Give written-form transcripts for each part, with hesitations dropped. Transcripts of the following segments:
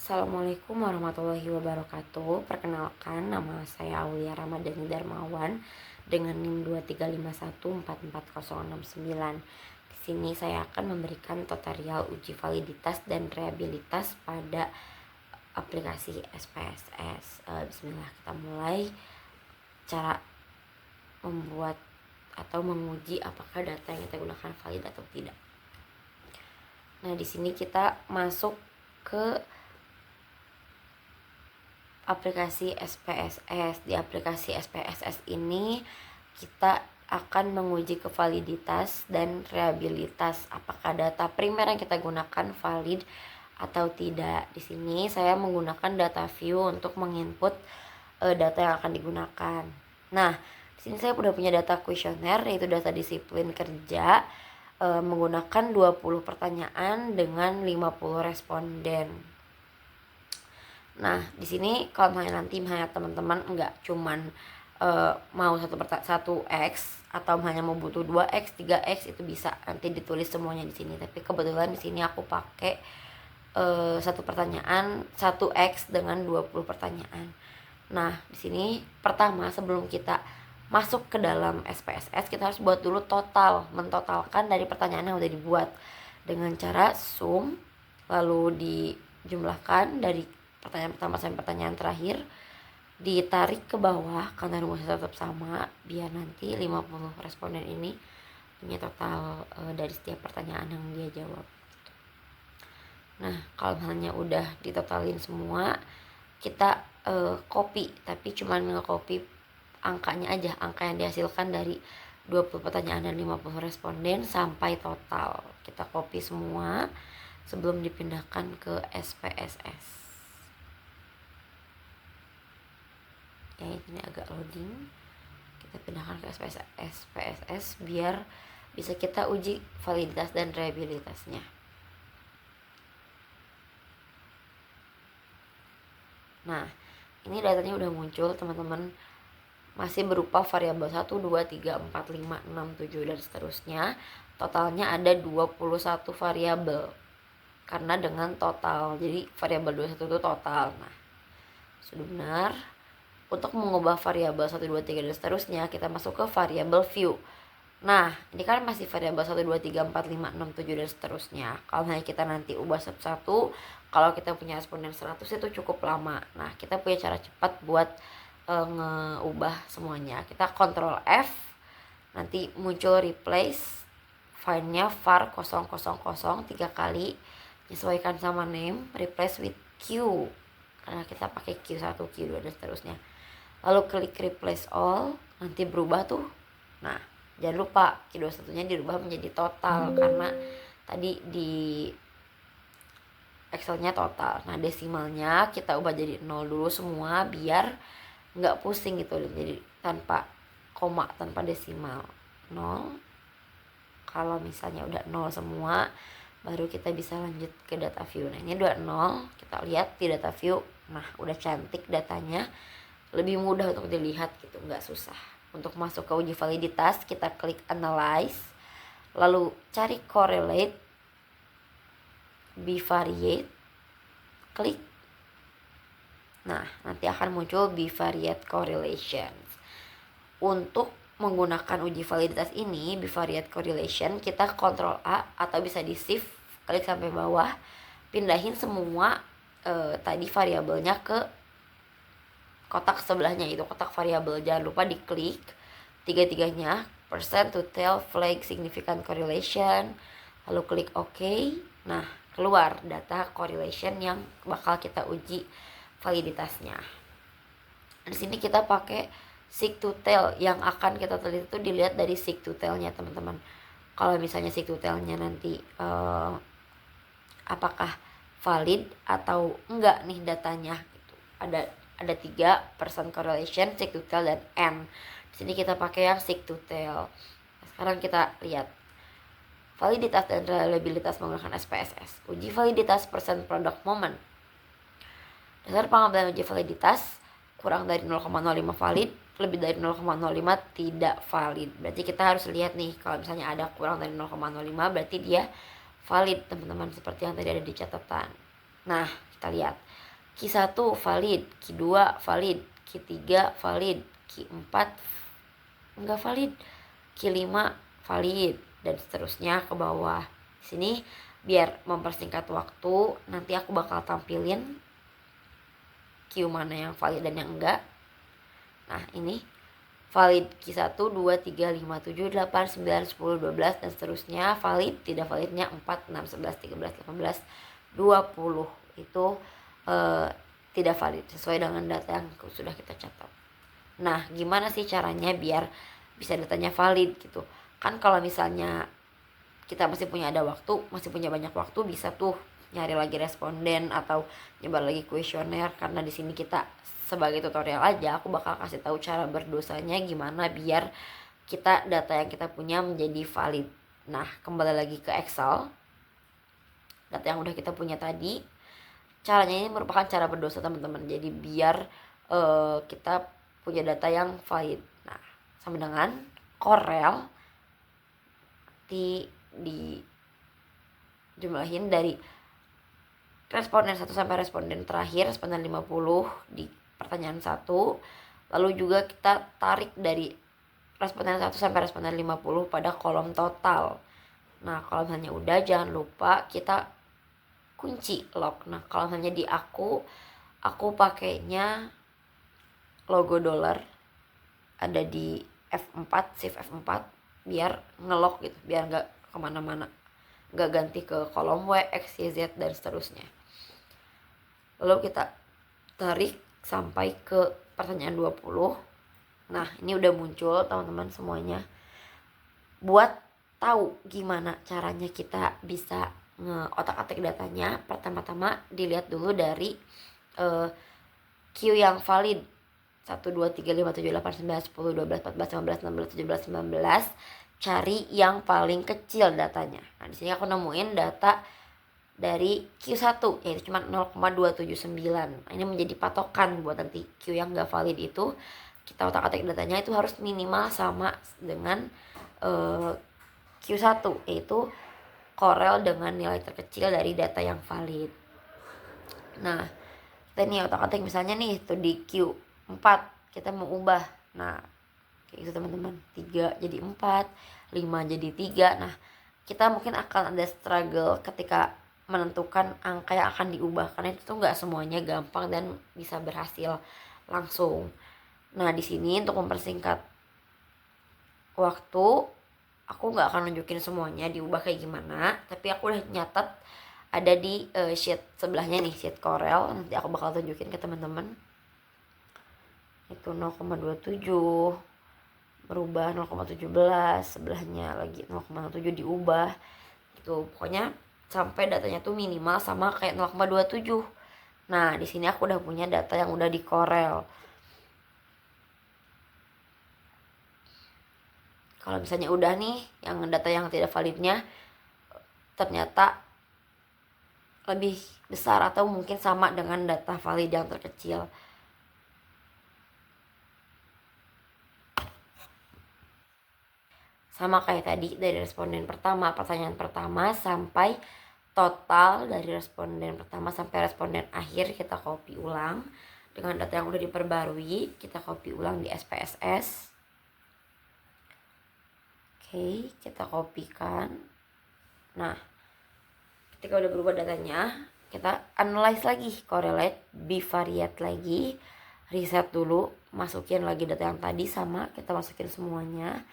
Assalamualaikum warahmatullahi wabarakatuh. Perkenalkan, nama saya Aulia Ramadhani Darmawan dengan NIM 235144069. Di sini saya akan memberikan tutorial uji validitas dan reliabilitas pada aplikasi SPSS. Bismillah, kita mulai. Cara membuat atau menguji apakah data yang kita gunakan valid atau tidak. Nah, di sini kita masuk ke aplikasi SPSS. Di aplikasi SPSS ini kita akan menguji kevaliditas dan reliabilitas apakah data primer yang kita gunakan valid atau tidak. Di sini saya menggunakan data view untuk menginput data yang akan digunakan. Nah, di sini saya udah punya data kuesioner, yaitu data disiplin kerja, menggunakan 20 pertanyaan dengan 50 responden. Nah, di sini kalau nanti teman-teman enggak cuman mau satu X atau hanya mau butuh 2X, 3X, itu bisa nanti ditulis semuanya di sini. Tapi kebetulan di sini aku pakai satu pertanyaan 1X dengan 20 pertanyaan. Nah, di sini pertama sebelum kita masuk ke dalam SPSS, kita harus buat dulu mentotalkan dari pertanyaan yang udah dibuat dengan cara sum, lalu dijumlahkan dari pertanyaan pertama sampai pertanyaan terakhir, ditarik ke bawah karena rumusnya tetap sama, biar nanti 50 responden ini punya total dari setiap pertanyaan yang dia jawab. Nah, kalau misalnya udah ditotalin semua, kita copy, tapi cuman nge-copy angkanya aja, angka yang dihasilkan dari 20 pertanyaan dan 50 responden sampai total. Kita copy semua sebelum dipindahkan ke SPSS. Ya, ini agak loading. Kita pindahkan ke SPSS biar bisa kita uji validitas dan reliabilitasnya. Nah, ini datanya udah muncul, teman-teman. Masih berupa variabel 1, 2, 3, 4, 5, 6, 7 dan seterusnya. Totalnya ada 21 variabel. Karena dengan total, jadi variabel 21 itu total. Nah, sudah benar. Untuk mengubah variabel 1, 2, 3 dan seterusnya, kita masuk ke variabel view. Nah, ini kan masih variabel 1, 2, 3, 4, 5, 6, 7 dan seterusnya. Kalau hanya kita nanti ubah satu-satu, kalau kita punya responden 100 itu cukup lama. Nah, kita punya cara cepat buat ngeubah semuanya. Kita Ctrl F, nanti muncul replace, filenya var 000 3 kali, menyesuaikan sama name, replace with Q karena kita pakai Q1, Q2 dan seterusnya. Lalu klik replace all, nanti berubah tuh. Nah, jangan lupa Q21 nya dirubah menjadi total karena tadi di Excelnya total. Nah, desimalnya kita ubah jadi 0 dulu semua biar nggak pusing gitu, jadi tanpa koma, tanpa desimal. 0. Kalau misalnya udah 0 semua, baru kita bisa lanjut ke data view. Nah, ini udah 0, kita lihat di data view. Nah, udah cantik datanya, lebih mudah untuk dilihat gitu, nggak susah. Untuk masuk ke uji validitas, kita klik analyze, lalu cari correlate, bivariate, klik. Nah, nanti akan muncul bivariate correlations. Untuk menggunakan uji validitas ini, bivariate correlation, kita Ctrl A atau bisa di shift, klik sampai bawah, pindahin semua tadi variabelnya ke kotak sebelahnya, itu kotak variabel. Jangan lupa diklik tiga-tiganya, percent, total, flag, significant correlation, lalu klik OK. Nah, keluar data correlation yang bakal kita uji validitasnya. Di sini kita pakai seek to tell, yang akan kita teliti itu dilihat dari seek to tell-nya, teman-teman. Kalau misalnya seek to tell-nya nanti apakah valid atau enggak nih datanya gitu. Ada 3, percent correlation, seek to tell, dan N. Di sini kita pakai yang seek to tell. Nah, sekarang kita lihat validitas dan reliabilitas menggunakan SPSS. Uji validitas percent product moment. Dasar pengambilan uji validitas, kurang dari 0,05 valid, lebih dari 0,05 tidak valid. Berarti kita harus lihat nih, kalau misalnya ada kurang dari 0,05 berarti dia valid, teman-teman, seperti yang tadi ada di catatan. Nah, kita lihat. Q1 valid, Q2 valid, Q3 valid, Q4 enggak valid, Q5 valid, dan seterusnya ke bawah. Di sini biar mempersingkat waktu, nanti aku bakal tampilin Q mana yang valid dan yang enggak. Nah, ini valid Q1, 2, 3, 5, 7, 8, 9, 10, 12 dan seterusnya. Valid, tidak validnya 4, 6, 11, 13, 18, 20. Itu tidak valid sesuai dengan data yang sudah kita catat. Nah, gimana sih caranya biar bisa datanya valid gitu? Kan kalau misalnya kita masih punya banyak waktu, bisa tuh nyari lagi responden atau nyebar lagi kuesioner. Karena di sini kita sebagai tutorial aja, aku bakal kasih tahu cara berdosanya gimana biar kita data yang kita punya menjadi valid. Nah, kembali lagi ke Excel, data yang udah kita punya tadi. Caranya ini merupakan cara berdosa teman-teman. Jadi biar kita punya data yang valid. Nah, sama dengan Corel di jumlahin dari responden 1 sampai responden terakhir, responden 50 di pertanyaan 1. Lalu juga kita tarik dari responden 1 sampai responden 50 pada kolom total. Nah, kalau misalnya udah, jangan lupa kita kunci lock. Nah, kalau misalnya di aku pakainya logo dolar ada di F4, shift F4 biar ngelock gitu, biar nggak kemana-mana, nggak ganti ke kolom W, X, Y, Z dan seterusnya. Lalu kita tarik sampai ke pertanyaan 20. Nah, ini udah muncul teman-teman semuanya. Buat tahu gimana caranya kita bisa nge-otak-atik datanya, pertama-tama dilihat dulu dari Q yang valid 1, 2, 3, 5, 7, 8, 9, 10, 12, 14, 15, 16, 17, 19. Cari yang paling kecil datanya. Nah, di sini aku nemuin data dari Q1 yaitu cuma 0,279. Nah, ini menjadi patokan buat nanti Q yang gak valid itu kita otak-atik datanya itu harus minimal sama dengan Q1 yaitu Corel dengan nilai terkecil dari data yang valid. Nah, kita nih otak-atik misalnya nih itu di Q4 kita mau ubah. Nah, kayak gitu teman-teman. 3 jadi 4, 5 jadi 3. Nah, kita mungkin akan ada struggle ketika menentukan angka yang akan diubah karena itu tuh nggak semuanya gampang dan bisa berhasil langsung. Nah, di sini untuk mempersingkat waktu, aku nggak akan nunjukin semuanya diubah kayak gimana, tapi aku udah nyatat ada di sheet sebelahnya nih, sheet Corel. Nanti aku bakal tunjukin ke teman-teman. Itu 0,27 berubah 0,17, sebelahnya lagi 0,7 diubah. Itu pokoknya sampai datanya tuh minimal sama kayak 0,27. Nah, di sini aku udah punya data yang udah di Corel. Kalau misalnya udah nih, yang data yang tidak validnya ternyata lebih besar atau mungkin sama dengan data valid yang terkecil. Sama kayak tadi dari responden pertama, pertanyaan pertama sampai total dari responden pertama sampai responden akhir kita copy ulang dengan data yang udah diperbarui, kita copy ulang di SPSS. Oke, kita kopikan. Nah, ketika udah berubah datanya, kita analyze lagi, correlate, bivariate lagi, reset dulu, masukin lagi data yang tadi sama, kita masukin semuanya.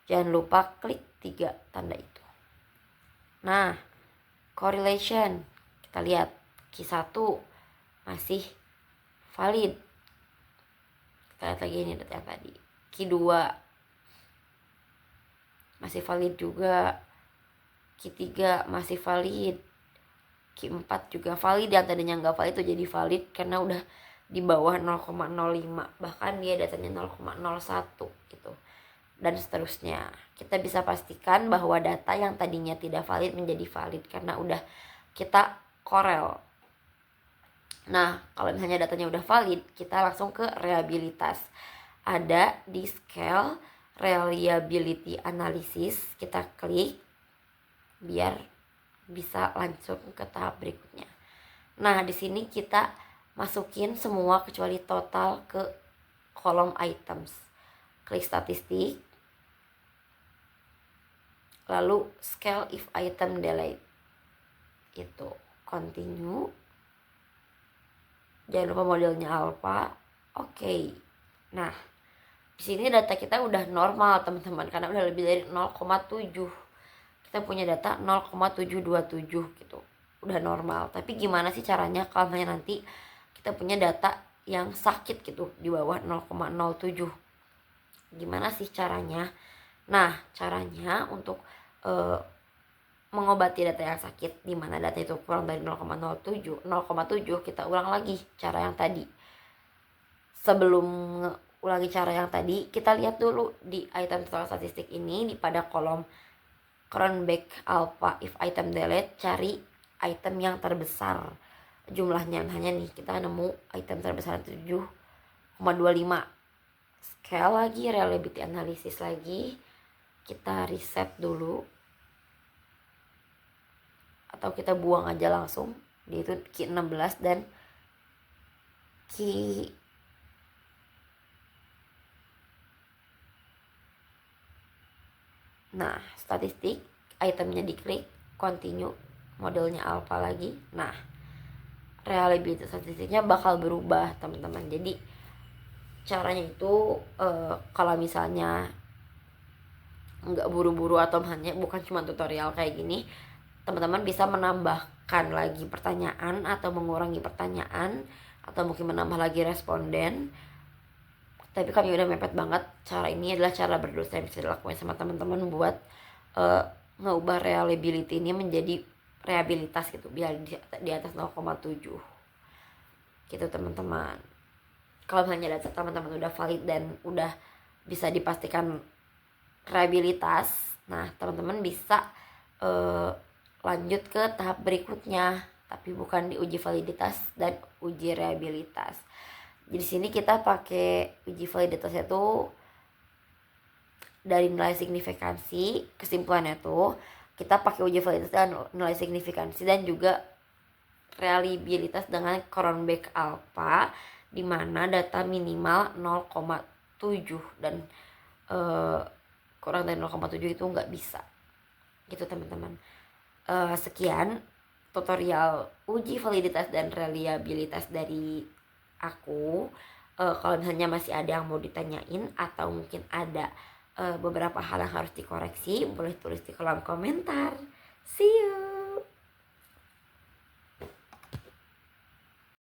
Jangan lupa klik 3 tanda itu. Nah, correlation, kita lihat Q1 masih valid. Kita lihat lagi ini data yang tadi. Q2 masih valid juga. Q3 masih valid. Q4 juga valid, yang tadinya nggak valid itu jadi valid karena udah di bawah 0,05, bahkan dia datanya 0,01 gitu, dan seterusnya. Kita bisa pastikan bahwa data yang tadinya tidak valid menjadi valid karena udah kita Corel. Nah, kalau misalnya datanya udah valid, kita langsung ke reliabilitas. Ada di scale reliability analysis, kita klik biar bisa langsung ke tahap berikutnya. Nah, di sini kita masukin semua kecuali total ke kolom items. Klik statistik, lalu scale if item delete, itu continue, jangan lupa modelnya alpha. Oke. Nah, di sini data kita udah normal teman-teman, karena udah lebih dari 0,7. Kita punya data 0,727 gitu, udah normal. Tapi gimana sih caranya kalau nanti kita punya data yang sakit gitu di bawah 0,07? Gimana sih caranya? Nah, caranya untuk mengobati data yang sakit di mana data itu kurang dari 0,07, kita ulang lagi cara yang tadi. Sebelum ulangi cara yang tadi, kita lihat dulu di item total statistik ini, di pada kolom Cronbach alpha if item delete, cari item yang terbesar jumlahnya. Hanya nih kita nemu item terbesar 7,25. Scale lagi, reliability analysis lagi, kita reset dulu atau kita buang aja langsung. Dia itu key 16 dan key nah, statistik, itemnya diklik, continue, modelnya alpha lagi. Nah, reliability statistiknya bakal berubah teman-teman. Jadi caranya itu kalau misalnya nggak buru-buru atau hanya bukan cuma tutorial kayak gini, teman-teman bisa menambahkan lagi pertanyaan atau mengurangi pertanyaan atau mungkin menambah lagi responden. Tapi kami udah mepet banget. Cara ini adalah cara berdosa yang bisa dilakukan sama teman-teman buat mengubah reliability ini menjadi reliabilitas gitu, biar di atas 0,7 gitu teman-teman. Kalau hanya data teman-teman udah valid dan udah bisa dipastikan reliabilitas, nah teman-teman bisa lanjut ke tahap berikutnya, tapi bukan di uji validitas dan uji reliabilitas. Jadi sini kita pakai uji validitasnya tuh dari nilai signifikansi. Kesimpulannya tuh kita pakai uji validitas dan nilai signifikansi dan juga reliabilitas dengan Cronbach alpha, di mana data minimal 0,7 dan kurang dari 0,7 itu nggak bisa gitu teman-teman. Sekian tutorial uji validitas dan reliabilitas dari aku. Kalau misalnya masih ada yang mau ditanyain atau mungkin ada beberapa hal yang harus dikoreksi, boleh tulis di kolom komentar. See you.